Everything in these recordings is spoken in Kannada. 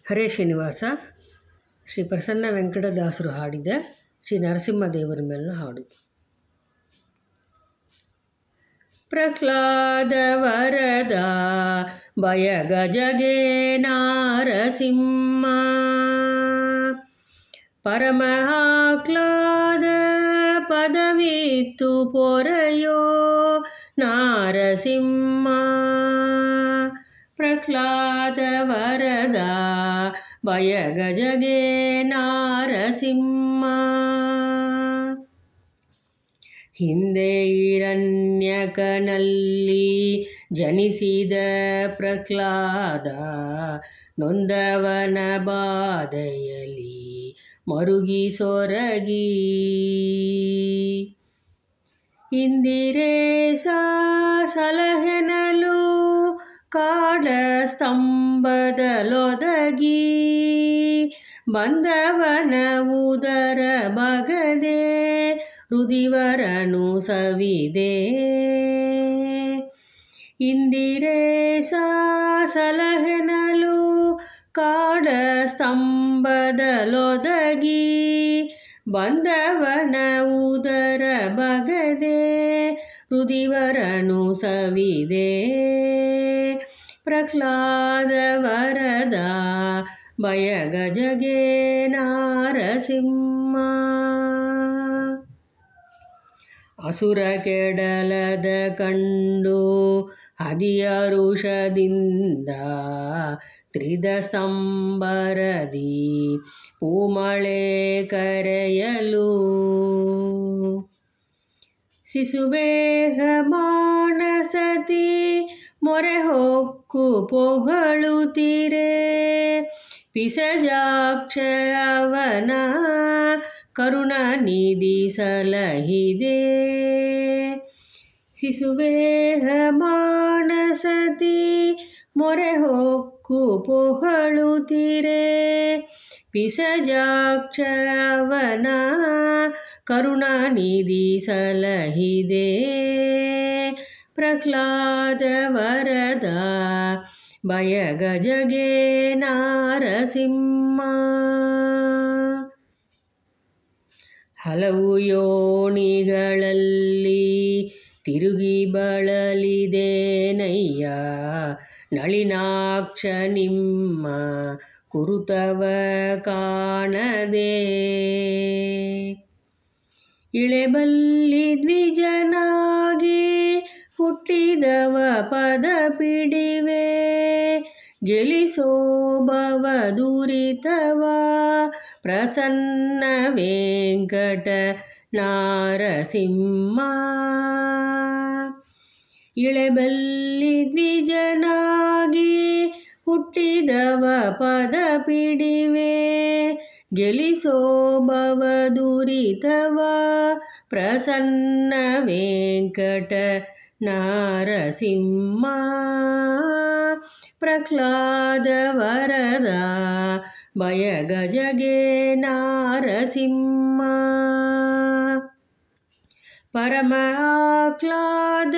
ಹರೇ ಶ್ರೀನಿವಾಸ ಶ್ರೀ ಪ್ರಸನ್ನ ವೆಂಕಟದಾಸರು ಹಾಡಿದ ಶ್ರೀ ನರಸಿಂಹದೇವರ ಮೇಲಿನ ಹಾಡು. ಪ್ರಹ್ಲಾದ ವರದ ಭಯಗಜಗೆ ನಾರಸಿಂಹ, ಪರಮ ಆಹ್ಲಾದ ಪದವಿತ್ತು ಪೊರೆಯೋ ನಾರಸಿಂಹ. ಪ್ರಹ್ಲಾದ ವರದ ಭಯಗಜಗೆ ನಾರಸಿಂಹ, ಹಿಂದೆ ಹಿರಣ್ಯಕನಲ್ಲಿ ಜನಿಸಿದ ಪ್ರಹ್ಲಾದ, ನೊಂದವನ ಬಾಧೆಯಲಿ ಮರುಗಿ ಸೊರಗಿ, ಇಂದಿರೇಶ ಸಲಹೆನಲು ಕಾಡ ಸ್ತಂಭದಲೊದಗಿ, ಬಂದವನ ಉದರ ಬಗದೆ ರುದಿವರನು ಸವಿದೆ. ಇಂದಿರೇಶ ಸಲಹೆನಲು ಕಾಡ ಸ್ತಂಭದಲೊದಗಿ, ಬಂದವನ ಉದರ ಬಗದೆ ರುದಿವರನು ಸವಿದೆ. ಪ್ರಹ್ಲಾದ ವರದ ಭಯಗಜಗೆ ನಾರಸಿಂಹ, ಅಸುರ ಕೆಡಲದ ಕಂಡು ಹದಿಯರುಷದಿಂದ ತ್ರಿದ ಸಂಬರದಿ ಪೂಮಳೆ ಕರೆಯಲು, ಶಿಶುವೇಗ ಮಾನಸತಿ ಮೊರೆ ಹೊಕ್ಕು ಪೊಗಳುತ್ತಿರೆ, ಪಿಶಾಚಾಕ್ಷ ಅವನ ಕರುಣಾನಿಧಿ ಸಲಹಿದೆ. ಶಿಶುವೇಗ ಮಾನಸತಿ ಮೊರೆ ಹೊಕ್ಕು ಪೊಗಳುತ್ತಿರೆ, ಪಿಶಾಚಾಕ್ಷ ಅವನ ಕರುಣಾನಿಧಿ ಸಲಹಿದೆ. ಪ್ರಹ್ಲಾದ ವರದ ಭಯಗಜಗೆ ನಾರಸಿಂಹ, ಹಲವು ಯೋನಿಗಳಲ್ಲಿ ತಿರುಗಿ ಬಳಲಿದೇನಯ್ಯ, ನಳಿನಾಕ್ಷ ನಿಮ್ಮ ಕುರುತವ ಕಾಣದೆ. ಇಳೆಬಲ್ಲಿ ದ್ವಿಜನಾಗಿ ಹುಟ್ಟಿದವ ಪದ ಪಿಡಿವೆ, ಗೆಲಿಸೋ ಭವ ದುರಿತವ ಪ್ರಸನ್ನ ವೆಂಕಟ ನಾರಸಿಂಹ. ಇಳೆಬಲ್ಲಿ ದ್ವಿಜನಾಗಿ ಹುಟ್ಟಿದವ ಪದ ಪಿಡಿವೆ, ಗೆಲಿಸೋ ಭವ ದುರಿತವ ಪ್ರಸನ್ನ ವೆಂಕಟ ನಾರಸಿಂಹ. ಪ್ರಹ್ಲಾದ ವರದ ಭಯಗಜಗೆ ನಾರಸಿಂಹ, ಪರಮ ಆಹ್ಲಾದ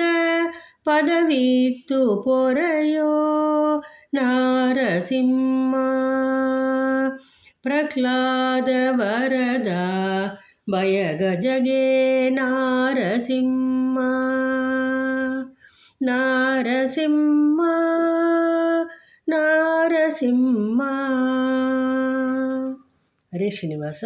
ಪದವಿತ್ತು ಪೊರೆಯೋ ನಾರಸಿಂಹ. ಪ್ರಹ್ಲಾದ ವರದ ಭಯಗಜಗೆ ನಾರಸಿಂಹ, ನಾರಸಿಂಹ ನಾರಸಿಂಹ. ಹರೇ ಶ್ರೀನಿವಾಸ.